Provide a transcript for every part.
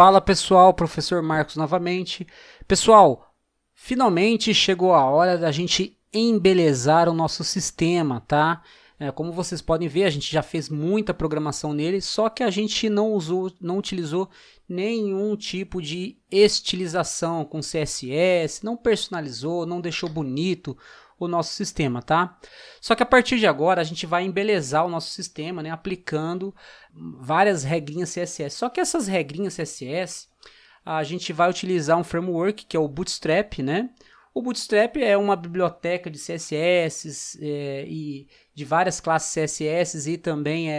Fala pessoal, professor Marcos novamente. Pessoal, finalmente chegou a hora da gente embelezar o nosso sistema, tá? Como vocês podem ver, a gente já fez muita programação nele, só que a gente não utilizou nenhum tipo de estilização com CSS, não personalizou, não deixou bonito o nosso sistema, tá? Só que a partir de agora a gente vai embelezar o nosso sistema, né, aplicando várias regrinhas CSS. Só que essas regrinhas CSS, a gente vai utilizar um framework que é o Bootstrap, né? O Bootstrap é uma biblioteca de CSS e de várias classes CSS e também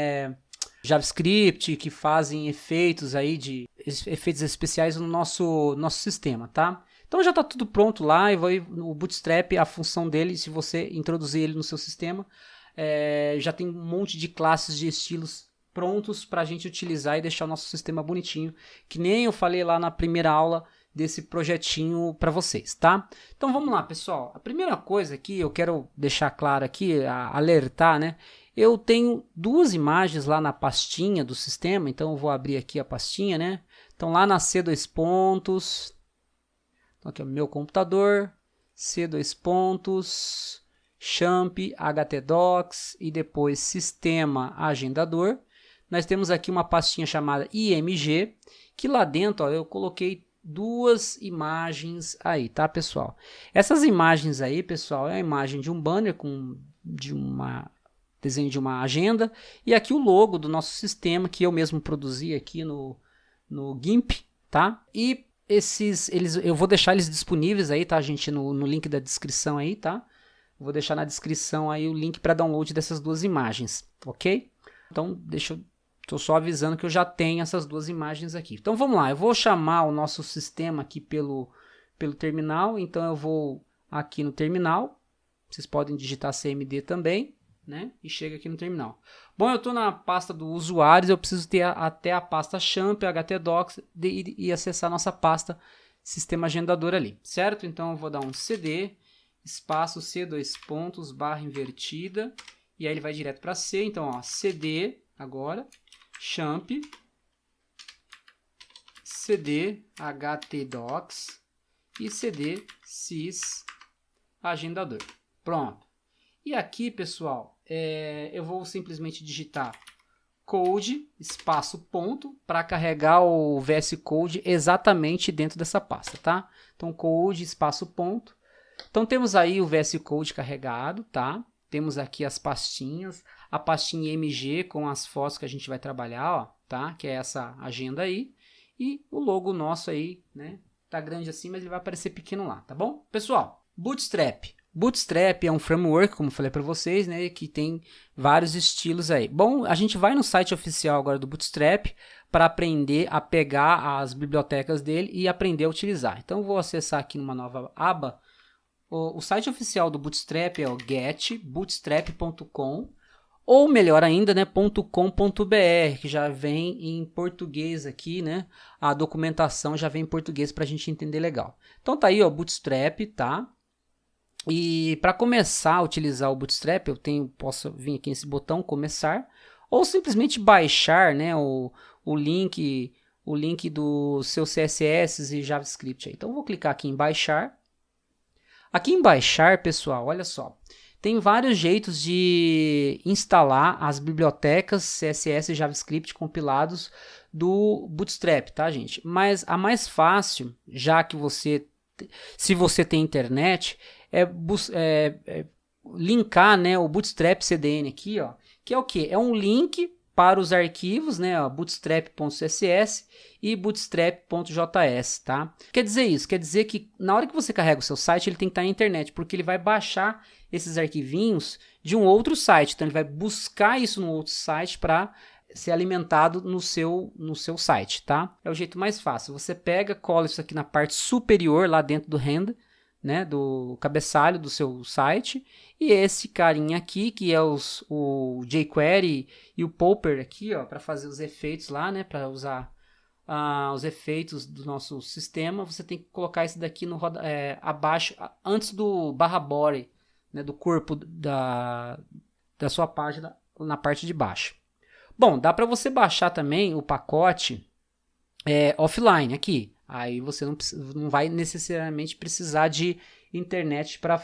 JavaScript que fazem efeitos aí efeitos especiais no nosso sistema, tá? Então já está tudo pronto lá e o Bootstrap, a função dele, se você introduzir ele no seu sistema, já tem um monte de classes de estilos prontos para a gente utilizar e deixar o nosso sistema bonitinho, que nem eu falei lá na primeira aula desse projetinho para vocês, tá? Então vamos lá, pessoal. A primeira coisa que eu quero deixar claro aqui, alertar, né? Eu tenho duas imagens lá na pastinha do sistema, então eu vou abrir aqui a pastinha, né? Então lá na C2 pontos... Então aqui é o meu computador, C2 pontos, champ, htdocs e depois sistema agendador. Nós temos aqui uma pastinha chamada img, que lá dentro eu coloquei duas imagens aí, tá pessoal? Essas imagens aí, pessoal, é a imagem de um banner desenho de uma agenda e aqui o logo do nosso sistema que eu mesmo produzi aqui no GIMP, tá? E eu vou deixar eles disponíveis aí, tá, gente, no link da descrição aí, tá? Vou deixar na descrição aí o link para download dessas duas imagens, ok? Então, tô só avisando que eu já tenho essas duas imagens aqui. Então, vamos lá, eu vou chamar o nosso sistema aqui pelo terminal, então eu vou aqui no terminal, vocês podem digitar cmd também, né? E chega aqui no terminal. Bom, eu estou na pasta do usuários, eu preciso ter até a pasta champ, htdocs e acessar a nossa pasta sistema agendador ali, certo? Então eu vou dar um cd, espaço C2 pontos, barra invertida, e aí ele vai direto para C, então ó, cd agora, champ, cd htdocs e cd sys agendador. Pronto. E aqui, pessoal, eu vou simplesmente digitar code, espaço, ponto, para carregar o VS Code exatamente dentro dessa pasta, tá? Então, code, espaço, ponto. Então, temos aí o VS Code carregado, tá? Temos aqui as pastinhas, a pastinha img com as fotos que a gente vai trabalhar, ó, tá? Que é essa agenda aí. E o logo nosso aí, né? Tá grande assim, mas ele vai aparecer pequeno lá, tá bom? Pessoal, Bootstrap. Bootstrap é um framework, como eu falei para vocês, né, que tem vários estilos aí. Bom, a gente vai no site oficial agora do Bootstrap para aprender a pegar as bibliotecas dele e aprender a utilizar. Então, eu vou acessar aqui numa nova aba. O site oficial do Bootstrap é o getbootstrap.com ou melhor ainda, né, .com.br, que já vem em português aqui, né? A documentação já vem em português para a gente entender legal. Então, tá aí, ó, Bootstrap, tá? E para começar a utilizar o Bootstrap, posso vir aqui nesse botão começar, ou simplesmente baixar, né, o link do seu CSS e JavaScript aí. Então eu vou clicar aqui em baixar. Aqui em baixar, pessoal, olha só, tem vários jeitos de instalar as bibliotecas CSS e JavaScript compilados do Bootstrap, tá, gente? Mas a mais fácil, já que se você tem internet, linkar, né, o Bootstrap CDN aqui, ó, que é o que? É um link para os arquivos, né, bootstrap.css e bootstrap.js, tá? Quer dizer isso, quer dizer que na hora que você carrega o seu site, ele tem que estar na internet, porque ele vai baixar esses arquivinhos de um outro site, então ele vai buscar isso no outro site para ser alimentado no seu site, tá? É o jeito mais fácil. Você pega, cola isso aqui na parte superior, lá dentro do render, né, do cabeçalho do seu site, e esse carinha aqui, que é o jQuery e o Popper aqui, ó, para fazer os efeitos lá, né, para usar os efeitos do nosso sistema, você tem que colocar esse daqui abaixo, antes do barra body, né, do corpo da sua página, na parte de baixo. Bom, dá para você baixar também o pacote offline aqui. Aí você não vai necessariamente precisar de internet para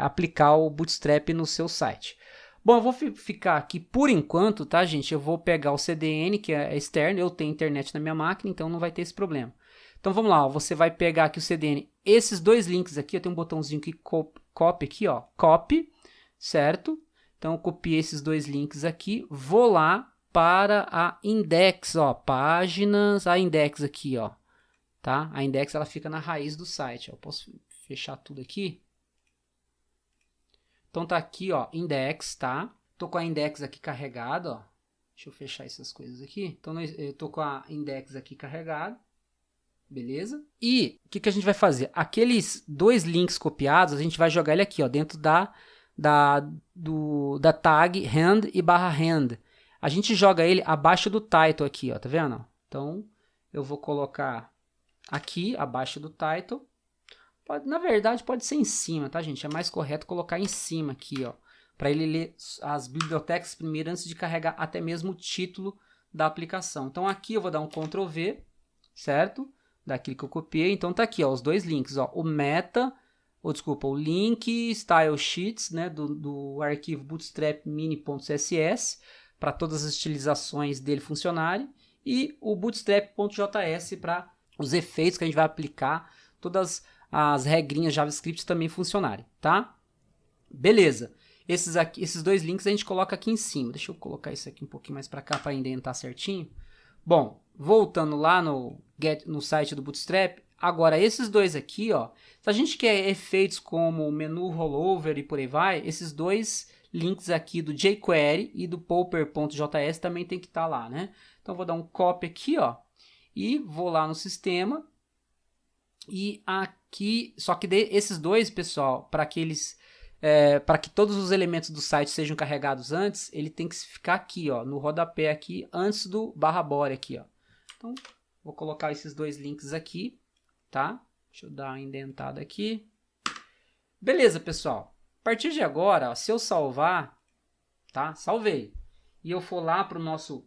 aplicar o Bootstrap no seu site. Bom, eu vou ficar aqui por enquanto, tá, gente? Eu vou pegar o CDN, que é externo, eu tenho internet na minha máquina, então não vai ter esse problema. Então vamos lá, ó, você vai pegar aqui o CDN, esses dois links aqui, eu tenho um botãozinho que copy aqui, ó, copy, certo? Então eu copiei esses dois links aqui, vou lá para a index, ó, páginas, a index aqui, ó, tá? A index ela fica na raiz do site, ó. Eu posso fechar tudo aqui. Então tá aqui, ó, index, tá? Tô com a index aqui carregada, ó. Deixa eu fechar essas coisas aqui. Então eu tô com a index aqui carregada. Beleza? E o que a gente vai fazer? Aqueles dois links copiados, a gente vai jogar ele aqui, ó, dentro da tag hand e /hand. A gente joga ele abaixo do title aqui, ó, tá vendo? Então eu vou colocar aqui abaixo do title. Na verdade pode ser em cima, tá, gente? É mais correto colocar em cima aqui, ó, para ele ler as bibliotecas primeiro antes de carregar até mesmo o título da aplicação. Então aqui eu vou dar um Ctrl V, certo? Daquilo que eu copiei. Então tá aqui, ó, os dois links, ó, o o link style sheets, né, do arquivo bootstrap mini.css para todas as utilizações dele funcionarem, e o bootstrap.js para os efeitos que a gente vai aplicar, todas as regrinhas JavaScript também funcionarem, tá? Beleza. Esses dois links a gente coloca aqui em cima. Deixa eu colocar isso aqui um pouquinho mais para cá para indentar certinho. Bom, voltando lá no site do Bootstrap, agora esses dois aqui, ó, se a gente quer efeitos como menu rollover e por aí vai, esses dois links aqui do jQuery e do popper.js também tem que estar lá, né? Então vou dar um copy aqui, ó, e vou lá no sistema. E aqui, só que esses dois, pessoal, para que todos os elementos do site sejam carregados antes, ele tem que ficar aqui, ó, no rodapé aqui, antes do /body aqui, ó. Então, vou colocar esses dois links aqui, tá? Deixa eu dar uma indentada aqui. Beleza, pessoal. A partir de agora, ó, se eu salvar, tá? Salvei. E eu for lá para o nosso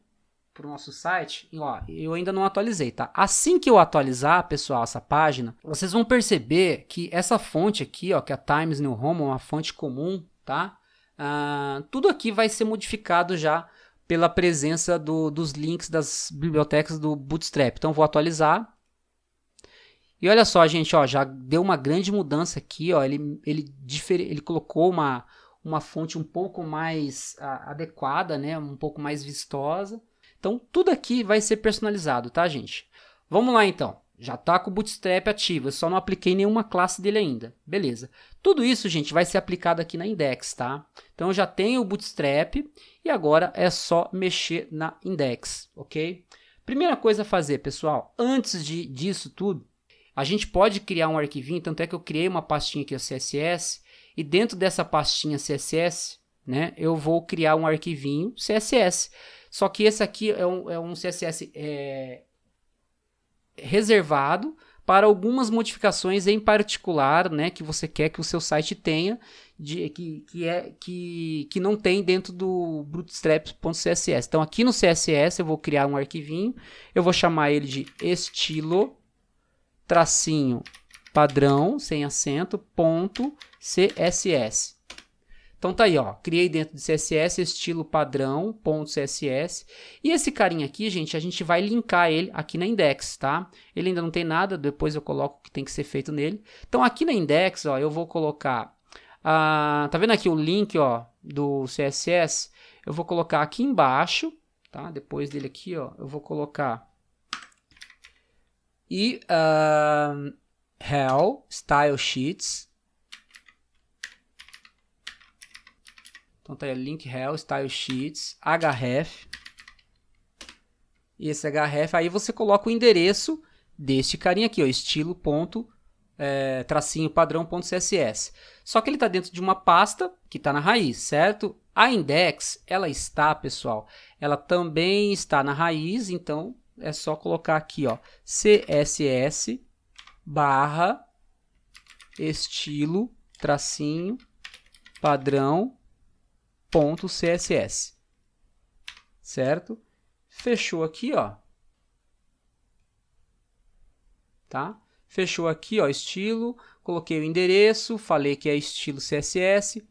site, e, ó, eu ainda não atualizei, tá? Assim que eu atualizar, pessoal, essa página, vocês vão perceber que essa fonte aqui, ó, que é a Times New Roman, uma fonte comum, tá? Tudo aqui vai ser modificado já pela presença dos links das bibliotecas do Bootstrap. Então, vou atualizar. E olha só, gente, ó, já deu uma grande mudança aqui, ó, ele colocou uma fonte um pouco mais adequada, né? Um pouco mais vistosa. Então, tudo aqui vai ser personalizado, tá, gente? Vamos lá, então. Já está com o Bootstrap ativo, eu só não apliquei nenhuma classe dele ainda. Beleza. Tudo isso, gente, vai ser aplicado aqui na index, tá? Então, eu já tenho o Bootstrap e agora é só mexer na index, ok? Primeira coisa a fazer, pessoal, antes disso tudo, a gente pode criar um arquivinho, tanto é que eu criei uma pastinha aqui, o CSS, e dentro dessa pastinha CSS, né, eu vou criar um arquivinho CSS. Só que esse aqui é um CSS reservado para algumas modificações em particular, né, que você quer que o seu site tenha, que não tem dentro do bootstrap.css. Então aqui no CSS eu vou criar um arquivinho, eu vou chamar ele de estilo padrão, sem acento, .css. Então tá aí, ó, criei dentro de CSS estilo padrão.css, e esse carinha aqui, gente, a gente vai linkar ele aqui na index, tá? Ele ainda não tem nada, depois eu coloco o que tem que ser feito nele. Então aqui na index, ó, eu vou colocar, tá vendo aqui o link, ó, do CSS? Eu vou colocar aqui embaixo, tá? Depois dele aqui, ó, eu vou colocar Hell Style Sheets. Então tá aí, link Hell Style Sheets, href. E esse href, aí você coloca o endereço deste carinha aqui, ó, estilo padrão.css. Só que ele está dentro de uma pasta que está na raiz, certo? A index, ela está, pessoal, ela também está na raiz, então é só colocar aqui, ó, css barra estilo padrão.css, certo? Fechou aqui, ó. tá? Fechou aqui, ó, estilo, coloquei o endereço, falei que é estilo CSS,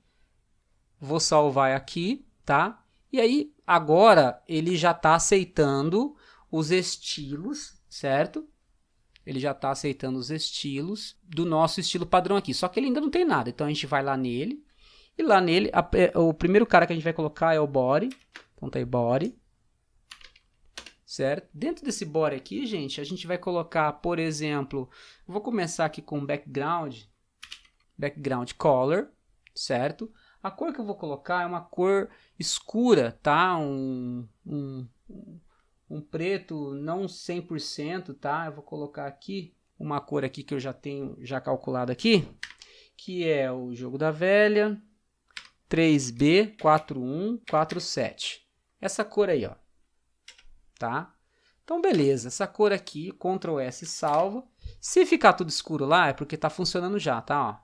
vou salvar aqui, tá? E aí, agora, ele já está aceitando os estilos, certo? Ele já está aceitando os estilos do nosso estilo padrão aqui, só que ele ainda não tem nada, então a gente vai lá nele, e lá nele, o primeiro cara que a gente vai colocar é o body, então tá aí body, certo? Dentro desse body aqui, gente, a gente vai colocar, por exemplo, vou começar aqui com background color, certo? A cor que eu vou colocar é uma cor escura, tá? Um preto não 100%, tá? Eu vou colocar aqui uma cor aqui que eu já tenho calculado aqui, que é o Jogo da Velha 3B4147. Essa cor aí, ó. Tá? Então, beleza. Essa cor aqui, Ctrl S salva. Se ficar tudo escuro lá, é porque tá funcionando já, tá? Ó.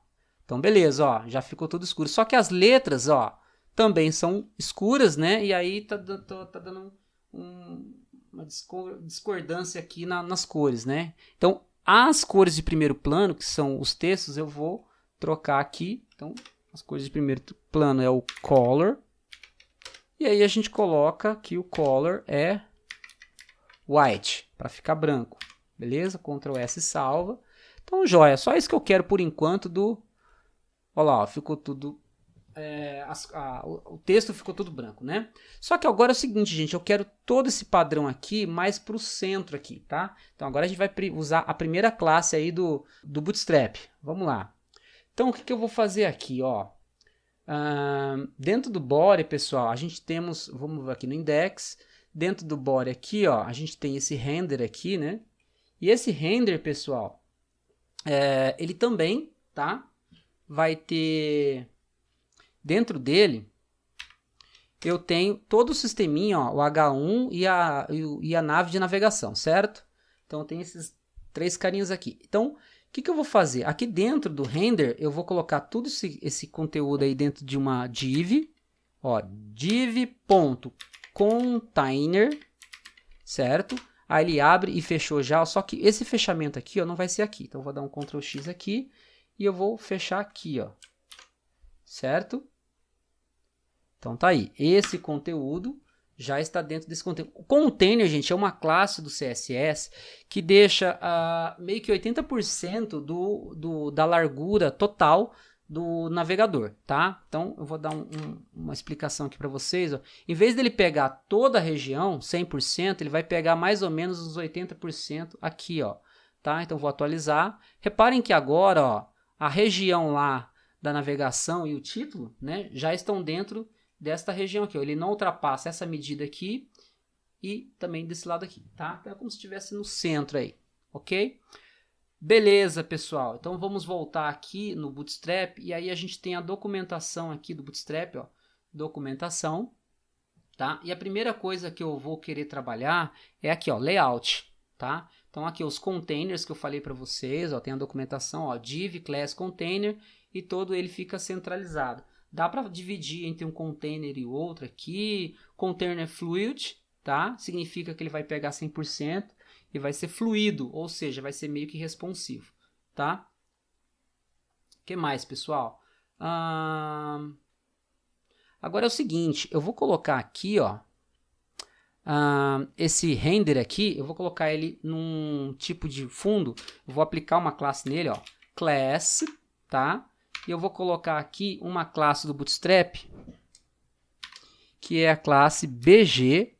Então, beleza, ó. Já ficou tudo escuro. Só que as letras, ó, também são escuras, né? E aí tá dando uma discordância aqui nas cores, né? Então, as cores de primeiro plano, que são os textos, eu vou trocar aqui. Então, as cores de primeiro plano é o color. E aí a gente coloca que o color é white, para ficar branco. Beleza? Ctrl S salva. Então, joia. Só isso que eu quero por enquanto do... Olha lá, ó, ficou tudo... o texto ficou tudo branco, né? Só que agora é o seguinte, gente, eu quero todo esse padrão aqui mais para o centro aqui, tá? Então agora a gente vai usar a primeira classe aí do Bootstrap. Vamos lá. Então o que eu vou fazer aqui, ó? Dentro do body, pessoal, a gente temos, vamos ver aqui no index, dentro do body aqui, ó, a gente tem esse render aqui, né? E esse render, pessoal, ele também, tá? Vai ter... Dentro dele, eu tenho todo o sisteminha, ó, o H1 e a nave de navegação, certo? Então, tem esses três carinhas aqui. Então, o que eu vou fazer? Aqui dentro do render, eu vou colocar tudo esse conteúdo aí dentro de uma div. Ó, div.container, certo? Aí ele abre e fechou já, só que esse fechamento aqui, ó, não vai ser aqui. Então, eu vou dar um Ctrl X aqui e eu vou fechar aqui, ó. Certo? Então tá aí, esse conteúdo já está dentro desse conteúdo. O container, gente, é uma classe do CSS que deixa meio que 80% da largura total do navegador, tá? Então eu vou dar uma explicação aqui para vocês. Ó. Em vez dele pegar toda a região, 100%, ele vai pegar mais ou menos uns 80% aqui, ó. Tá? Então vou atualizar. Reparem que agora, ó, a região lá da navegação e o título, né, já estão dentro desta região aqui, ó. Ele não ultrapassa essa medida aqui e também desse lado aqui, tá? Então é como se estivesse no centro aí, ok? Beleza, pessoal. Então vamos voltar aqui no Bootstrap e aí a gente tem a documentação aqui do Bootstrap, ó. Documentação, tá? E a primeira coisa que eu vou querer trabalhar é aqui, ó, layout, tá? Então aqui os containers que eu falei para vocês, ó, tem a documentação, ó, div, class, container e todo ele fica centralizado. Dá para dividir entre um container e outro aqui. Container fluid, tá? Significa que ele vai pegar 100% e vai ser fluido, ou seja, vai ser meio que responsivo, tá? O que mais, pessoal? Agora é o seguinte, eu vou colocar aqui, ó, esse render aqui, eu vou colocar ele num tipo de fundo, eu vou aplicar uma classe nele, ó, class, tá? E eu vou colocar aqui uma classe do Bootstrap, que é a classe bg-dark,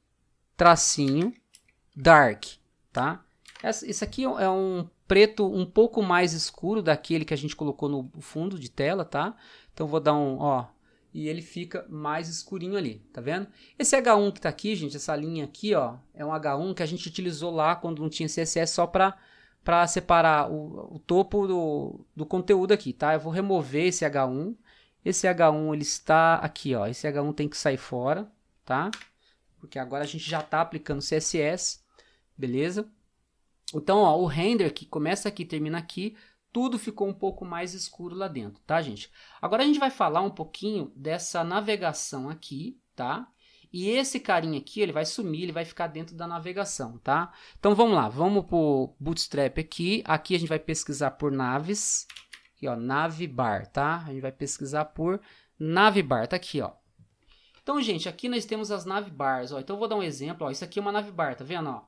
tá? Esse aqui é um preto um pouco mais escuro daquele que a gente colocou no fundo de tela, tá? Então vou dar ó, e ele fica mais escurinho ali, tá vendo? Esse H1 que tá aqui, gente, essa linha aqui, ó, é um H1 que a gente utilizou lá quando não tinha CSS só para separar o topo do conteúdo aqui, tá? Eu vou remover esse H1. Esse H1 ele está aqui, ó. Esse H1 tem que sair fora, tá? Porque agora a gente já está aplicando CSS, beleza? Então, ó, o render que começa aqui e termina aqui, tudo ficou um pouco mais escuro lá dentro, tá, gente? Agora a gente vai falar um pouquinho dessa navegação aqui, tá? E esse carinha aqui, ele vai sumir, ele vai ficar dentro da navegação, tá? Então vamos lá, vamos pro Bootstrap aqui. Aqui a gente vai pesquisar por naves. Aqui, ó, Navbar, tá? A gente vai pesquisar por Navbar, tá aqui, ó. Então, gente, aqui nós temos as navbars, ó. Então eu vou dar um exemplo, ó. Isso aqui é uma navbar, tá vendo, ó?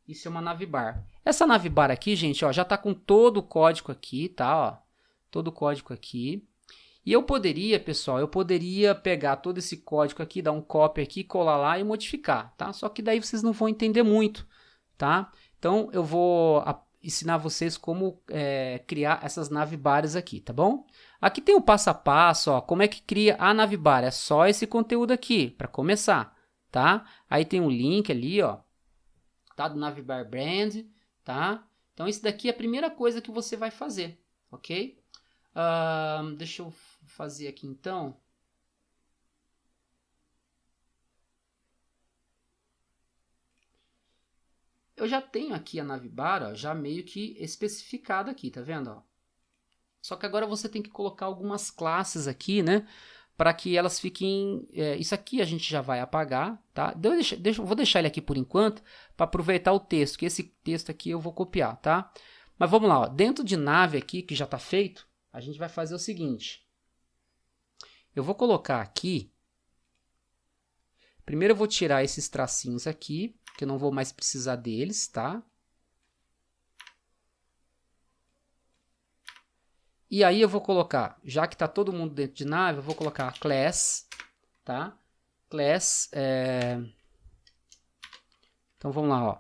Isso é uma navbar. Essa navbar aqui, gente, ó, já tá com todo o código aqui, tá, ó? Todo o código aqui. E eu poderia, pessoal, eu poderia pegar todo esse código aqui, dar um copy aqui, colar lá e modificar, tá? Só que daí vocês não vão entender muito, tá? Então eu vou ensinar vocês como criar essas navbars aqui, tá bom? Aqui tem o passo a passo, ó, como é que cria a navbar. É só esse conteúdo aqui, para começar, tá? Aí tem um link ali, ó, tá? Do Navbar Brand, tá? Então isso daqui é a primeira coisa que você vai fazer, ok? Deixa eu fazer aqui então. Eu já tenho aqui a navbar, ó, já meio que especificada aqui, tá vendo? Ó? Só que agora você tem que colocar algumas classes aqui, né? Para que elas fiquem... isso aqui a gente já vai apagar, tá? Vou deixar ele aqui por enquanto, para aproveitar o texto, que esse texto aqui eu vou copiar, tá? Mas vamos lá, ó. Dentro de nave aqui, que já está feito, a gente vai fazer o seguinte. Eu vou colocar aqui... Primeiro eu vou tirar esses tracinhos aqui, que eu não vou mais precisar deles, tá? E aí eu vou colocar, já que está todo mundo dentro de nave, eu vou colocar class, tá? Class, então vamos lá, ó.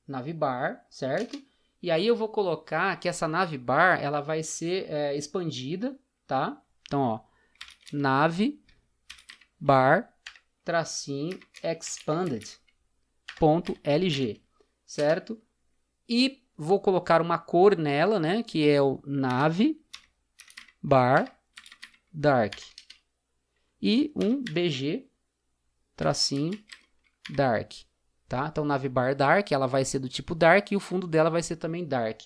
Navbar, certo? E aí eu vou colocar que essa navbar, ela vai ser expandida, tá? Então, ó, navbar tracinho expanded.lg, certo? E vou colocar uma cor nela, né? Que é o navbar dark. E um bg tracinho dark. Tá? Então, navbar dark, ela vai ser do tipo dark e o fundo dela vai ser também dark.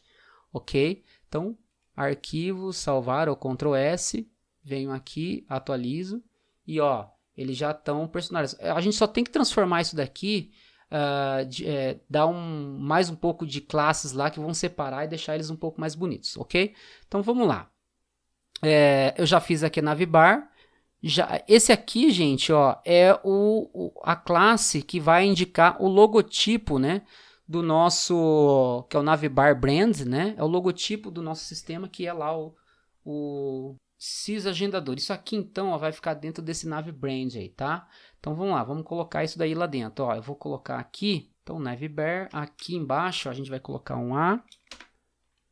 Ok? Então, arquivo, salvar, ou Ctrl S. Venho aqui, atualizo. E, ó, eles já estão personalizados. A gente só tem que transformar isso daqui... dar mais um pouco de classes lá que vão separar e deixar eles um pouco mais bonitos, ok? Então vamos lá. Eu já fiz aqui a navbar. Esse aqui, gente, ó, é a classe que vai indicar o logotipo, né, do nosso, que é o navbar brand, né? É o logotipo do nosso sistema, que é lá o sysagendador. Isso aqui então, ó, vai ficar dentro desse navbrand aí, tá? Então vamos lá, vamos colocar isso daí lá dentro. Ó, eu vou colocar aqui, então navbar, aqui embaixo ó, a gente vai colocar um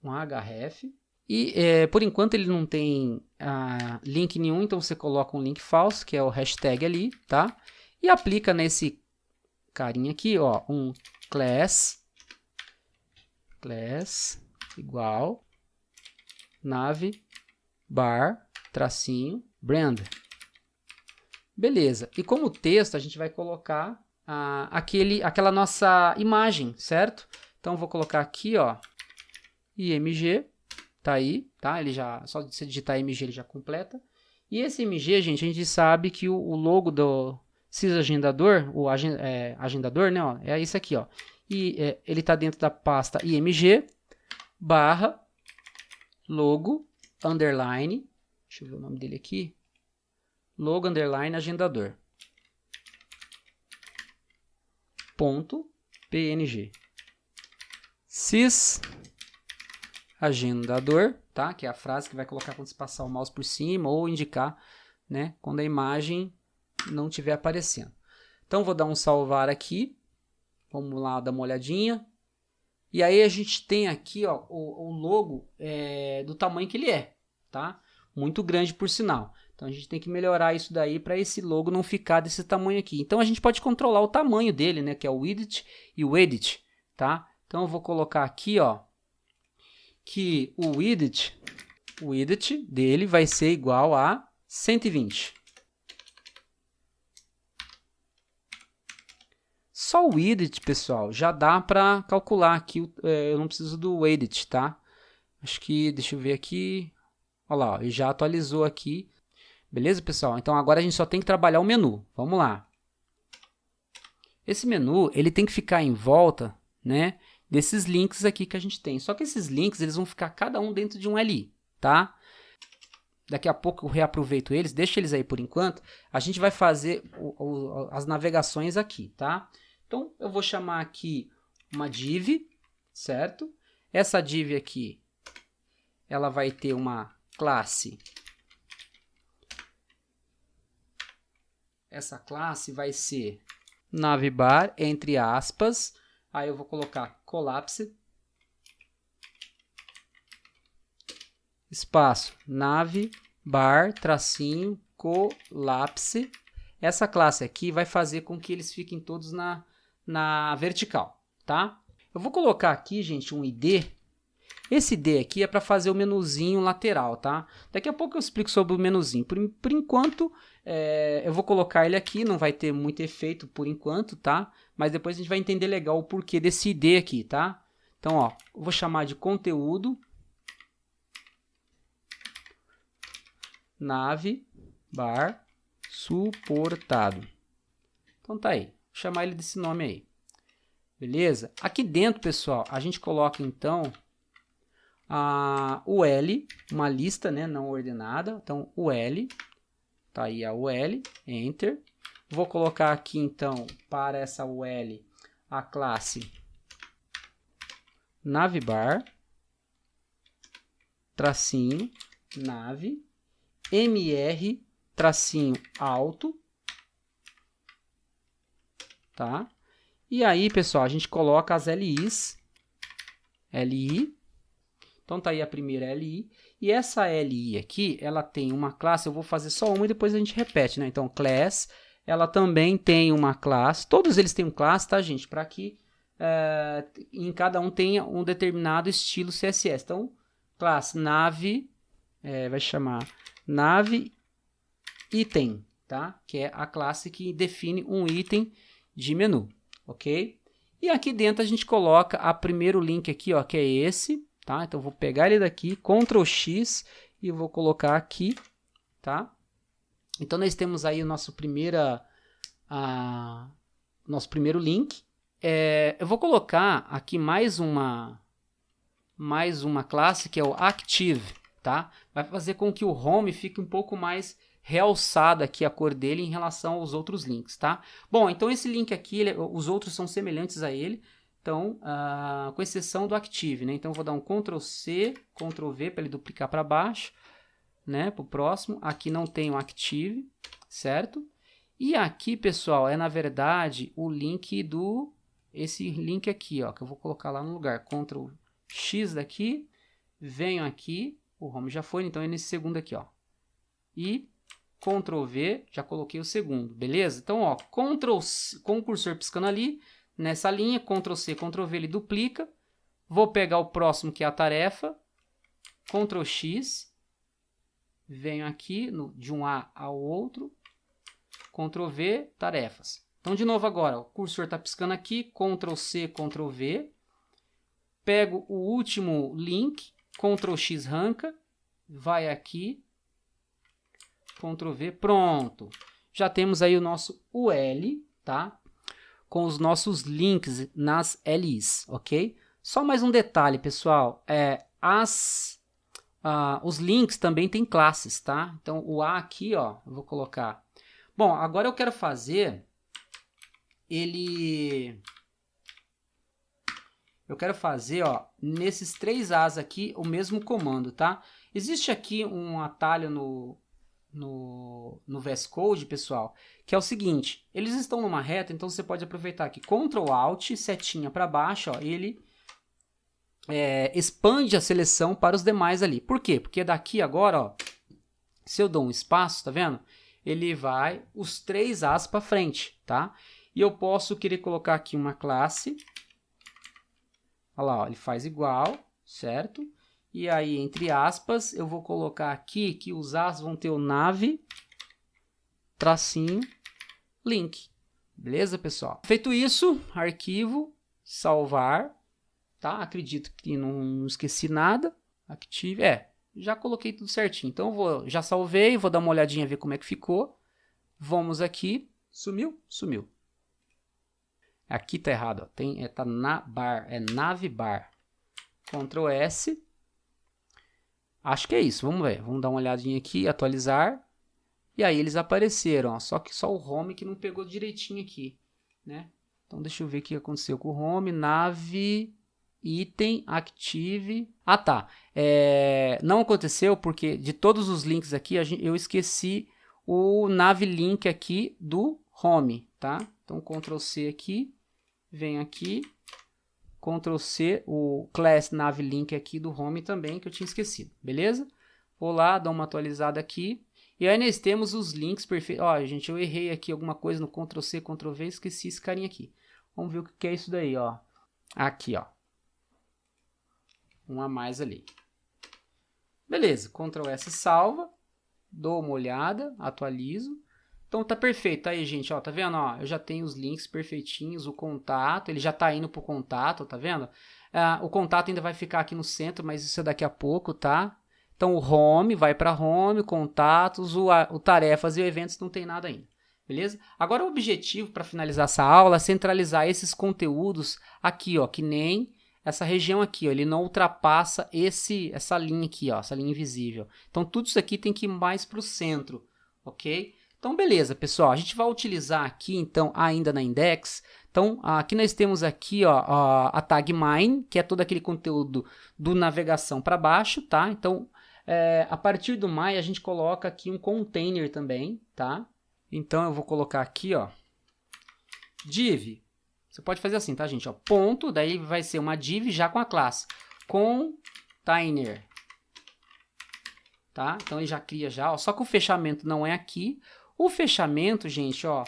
href. E por enquanto ele não tem link nenhum, então você coloca um link falso, que é o hashtag ali, tá? E aplica nesse carinha aqui, ó, um class igual navbar tracinho brand. Beleza. E como texto a gente vai colocar aquela nossa imagem, certo? Então eu vou colocar aqui, ó, img, tá aí, tá? Ele já, só de você digitar img ele já completa. E esse img, gente, a gente sabe que o logo do sysagendador, o agendador, né, ó, é isso aqui, ó. E ele tá dentro da pasta img barra logo underline, deixa eu ver o nome dele aqui, logo underline agendador ponto png sys agendador, tá? Que é a frase que vai colocar quando você passar o mouse por cima ou indicar, né, quando a imagem não estiver aparecendo. Então vou dar um salvar aqui, vamos lá dar uma olhadinha. E aí a gente tem aqui, ó, o logo do tamanho que ele é, tá? Muito grande por sinal. Então a gente tem que melhorar isso daí para esse logo não ficar desse tamanho aqui. Então a gente pode controlar o tamanho dele, né, que é o width e o edit, tá? Então eu vou colocar aqui, ó, que o width dele vai ser igual a 120. Só o width, pessoal, já dá para calcular aqui, eu não preciso do edit, tá? Acho que, deixa eu ver aqui, olha lá, ó, ele já atualizou aqui. Beleza, pessoal? Então agora a gente só tem que trabalhar o menu. Vamos lá. Esse menu, ele tem que ficar em volta, né, desses links aqui que a gente tem. Só que esses links, eles vão ficar cada um dentro de um LI, tá? Daqui a pouco eu reaproveito eles, deixa eles aí por enquanto. A gente vai fazer as navegações aqui, tá? Então, eu vou chamar aqui uma div, certo? Essa div aqui, ela vai ter uma classe. Essa classe vai ser navbar, entre aspas. Aí eu vou colocar collapse, espaço, navbar, tracinho, collapse. Essa classe aqui vai fazer com que eles fiquem todos na vertical, tá? Eu vou colocar aqui, gente, um ID. Esse ID aqui é para fazer o menuzinho lateral, tá? Daqui a pouco eu explico sobre o menuzinho. Por enquanto, eu vou colocar ele aqui, não vai ter muito efeito por enquanto, tá? Mas depois a gente vai entender legal o porquê desse ID aqui, tá? Então, ó, eu vou chamar de conteúdo navbar suportado. Então tá aí, vou chamar ele desse nome aí. Beleza? Aqui dentro, pessoal, a gente coloca então o L, uma lista, né, não ordenada. Então, o L, tá aí a UL, Enter. Vou colocar aqui, então, para essa UL, a classe navbar, tracinho, nav, mr, tracinho, alto, tá? E aí, pessoal, a gente coloca as LIs, LI. Então, tá aí a primeira LI. E essa LI aqui, ela tem uma classe, eu vou fazer só uma e depois a gente repete, né? Então, class, ela também tem uma classe. Todos eles têm um classe, tá, gente? Para que em cada um tenha um determinado estilo CSS. Então, classe nav, vai chamar nav item, tá? Que é a classe que define um item de menu, ok? E aqui dentro a gente coloca o primeiro link aqui, ó, que é esse. Tá? Então, eu vou pegar ele daqui, Ctrl X, e vou colocar aqui, tá? Então, nós temos aí o nosso primeiro link. Eu vou colocar aqui mais uma classe, que é o Active, tá? Vai fazer com que o Home fique um pouco mais realçada aqui a cor dele em relação aos outros links, tá? Bom, então esse link aqui, os outros são semelhantes a ele. Então, com exceção do Active, né? Então, eu vou dar um Ctrl C, Ctrl V para ele duplicar para baixo, né? Para o próximo. Aqui não tem o Active, certo? E aqui, pessoal, na verdade, o link esse link aqui, ó, que eu vou colocar lá no lugar. Ctrl X daqui, venho aqui, o Home já foi, então é nesse segundo aqui, ó. E Ctrl V, já coloquei o segundo, beleza? Então, ó, Ctrl C, com o cursor piscando ali, nessa linha, Ctrl C, Ctrl V, ele duplica. Vou pegar o próximo, que é a tarefa. Ctrl X. Venho aqui, de um A ao outro. Ctrl V, tarefas. Então, de novo agora, o cursor está piscando aqui. Ctrl C, Ctrl V. Pego o último link. Ctrl X, arranca. Vai aqui. Ctrl V, pronto. Já temos aí o nosso UL, tá? Com os nossos links nas LIs, ok? Só mais um detalhe, pessoal. Os links também têm classes, tá? Então, o A aqui, ó, eu vou colocar. Bom, agora eu quero fazer ó, nesses 3 As aqui, o mesmo comando, tá? Existe aqui um atalho no VS Code, pessoal, que é o seguinte, eles estão numa reta, então você pode aproveitar aqui, Ctrl Alt, setinha para baixo, ó, ele expande a seleção para os demais ali. Por quê? Porque daqui agora, ó, se eu dou um espaço, tá vendo? Ele vai os 3 As para frente, tá? E eu posso querer colocar aqui uma classe, olha lá, ó, ele faz igual, certo? E aí, entre aspas, eu vou colocar aqui que os As vão ter o nav, tracinho, link. Beleza, pessoal? Feito isso, arquivo, salvar, tá? Acredito que não esqueci nada. Active, já coloquei tudo certinho. Então já salvei, vou dar uma olhadinha, ver como é que ficou. Vamos aqui, sumiu? Sumiu. Aqui tá errado, ó. Tá na bar, é navbar. Ctrl S. Acho que é isso, vamos ver. Vamos dar uma olhadinha aqui, atualizar. E aí eles apareceram, ó. Só que só o home que não pegou direitinho aqui, né? Então deixa eu ver o que aconteceu com o home, nav, item, active. Ah, tá. Não aconteceu porque de todos os links aqui eu esqueci o nav link aqui do home, tá? Então Ctrl C aqui, vem aqui, Ctrl C, o class nav link aqui do home também que eu tinha esquecido, beleza? Vou lá, dar uma atualizada aqui. E aí nós temos os links perfeitos. Ó, gente, eu errei aqui alguma coisa no Ctrl C, Ctrl V, esqueci esse carinha aqui. Vamos ver o que é isso daí, ó. Aqui, ó. Um a mais ali. Beleza, Ctrl S salva. Dou uma olhada, atualizo. Então tá perfeito. Aí, gente, ó, tá vendo? Ó, eu já tenho os links perfeitinhos, o contato, ele já tá indo pro contato, tá vendo? O contato ainda vai ficar aqui no centro, mas isso é daqui a pouco, tá? Então o home vai para home, contatos, o tarefas e eventos não tem nada ainda. Beleza? Agora o objetivo para finalizar essa aula é centralizar esses conteúdos aqui, ó, que nem essa região aqui, ó, ele não ultrapassa essa linha aqui, ó, essa linha invisível. Então tudo isso aqui tem que ir mais para o centro, ok? Então beleza, pessoal, a gente vai utilizar aqui então ainda na index. Então aqui nós temos aqui, ó, a tag mine, que é todo aquele conteúdo do navegação para baixo, tá? Então a partir do my a gente coloca aqui um container também, tá? Então eu vou colocar aqui, ó, div. Você pode fazer assim, tá, gente? Ó, ponto, daí vai ser uma div já com a classe container, tá? Então ele já cria já, ó, só que o fechamento não é aqui. O fechamento, gente, ó,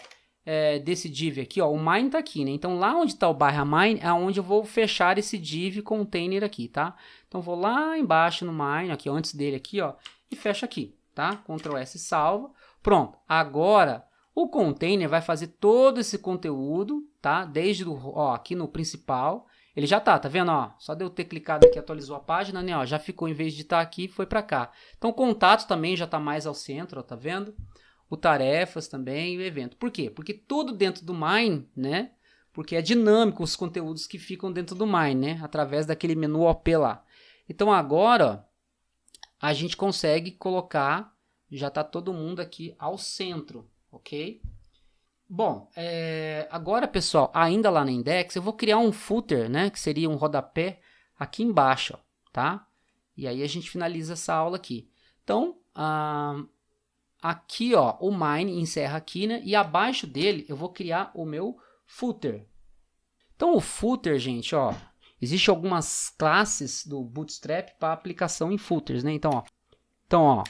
desse div aqui, ó, o mine tá aqui, né? Então lá onde tá o barra mine é onde eu vou fechar esse div container aqui, tá? Então vou lá embaixo no mine, aqui antes dele aqui, ó, e fecho aqui, tá? Ctrl S salva. Pronto. Agora o container vai fazer todo esse conteúdo, tá? Desde aqui no principal, ele já tá vendo, ó? Só de eu ter clicado aqui atualizou a página, né, ó, já ficou em vez de estar aqui, foi para cá. Então o contato também já tá mais ao centro, ó, tá vendo? O tarefas também e o evento. Por quê? Porque tudo dentro do mine, né? Porque é dinâmico os conteúdos que ficam dentro do mine, né? Através daquele menu OP lá. Então agora, ó, a gente consegue colocar, já está todo mundo aqui ao centro, ok? Bom, agora, pessoal, ainda lá na index, eu vou criar um footer, né? Que seria um rodapé aqui embaixo, ó, tá? E aí a gente finaliza essa aula aqui. Então, aqui, ó, o mine encerra aqui, né? E abaixo dele eu vou criar o meu footer. Então o footer, gente, ó, existe algumas classes do Bootstrap para aplicação em footers, né? Então, ó,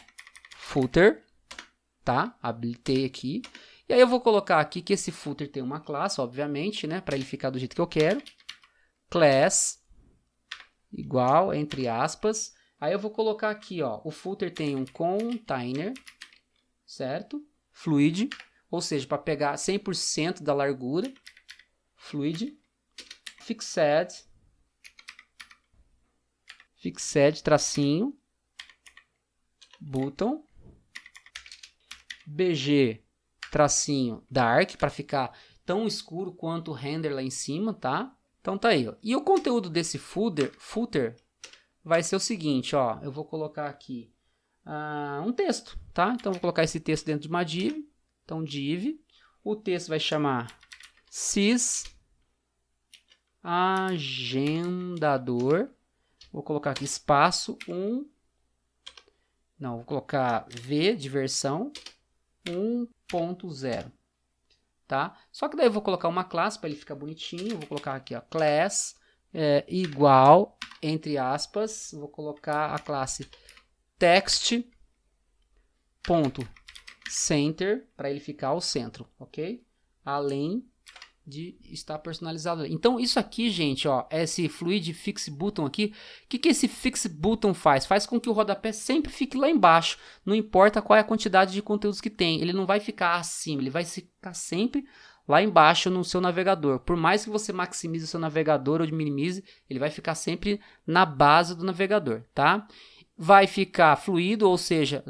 footer, tá? Habilitei aqui. E aí eu vou colocar aqui que esse footer tem uma classe, obviamente, né? Para ele ficar do jeito que eu quero. Class igual, entre aspas. Aí eu vou colocar aqui, ó, o footer tem um container, certo? Fluid, ou seja, para pegar 100% da largura. Fluid, fixed, tracinho, button, bg, tracinho, dark, para ficar tão escuro quanto o render lá em cima, tá? Então tá aí, ó. E o conteúdo desse footer vai ser o seguinte, ó, eu vou colocar aqui um texto, tá? Então vou colocar esse texto dentro de uma div. Então div, o texto vai chamar sys agendador. Vou colocar aqui espaço 1. Não, vou colocar v de versão 1.0, tá? Só que daí eu vou colocar uma classe para ele ficar bonitinho. Vou colocar aqui, ó, class igual, entre aspas, vou colocar a classe text.center para ele ficar ao centro, ok? Além de estar personalizado. Então isso aqui, gente, ó, esse fluid fix button aqui, o que esse fix button faz? Faz com que o rodapé sempre fique lá embaixo, não importa qual é a quantidade de conteúdos que tem, ele não vai ficar acima, ele vai ficar sempre lá embaixo no seu navegador. Por mais que você maximize o seu navegador ou minimize, ele vai ficar sempre na base do navegador, tá? vai ficar fluido, ou seja,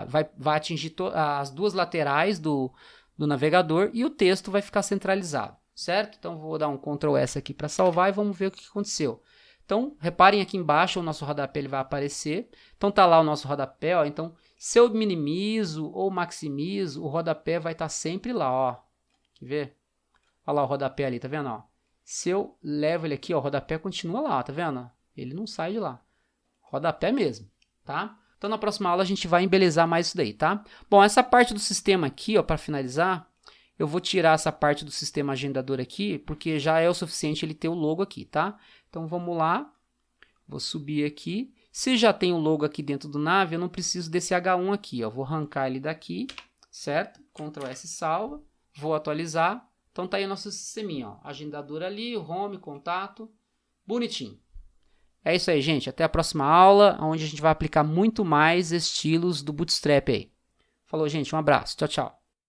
vai atingir as duas laterais do navegador e o texto vai ficar centralizado, certo? Então vou dar um Ctrl S aqui para salvar e vamos ver o que aconteceu. Então, reparem aqui embaixo, o nosso rodapé ele vai aparecer. Então tá lá o nosso rodapé, ó. Então, se eu minimizo ou maximizo, o rodapé vai estar sempre lá, ó. Quer ver? Olha lá o rodapé ali, tá vendo, ó? Se eu levo ele aqui, ó, o rodapé continua lá, tá vendo? Ele não sai de lá. Rodapé mesmo, tá? Então na próxima aula a gente vai embelezar mais isso daí, tá? Bom, essa parte do sistema aqui, ó, para finalizar, eu vou tirar essa parte do sistema agendador aqui, porque já é o suficiente ele ter o logo aqui, tá? Então vamos lá, vou subir aqui. Se já tem o logo aqui dentro do Nave, eu não preciso desse H1 aqui, ó. Vou arrancar ele daqui, certo? Ctrl S salva, vou atualizar. Então tá aí o nosso sisteminha, ó. Agendador ali, o home, contato, bonitinho. É isso aí, gente. Até a próxima aula, onde a gente vai aplicar muito mais estilos do Bootstrap aí. Falou, gente. Um abraço. Tchau, tchau.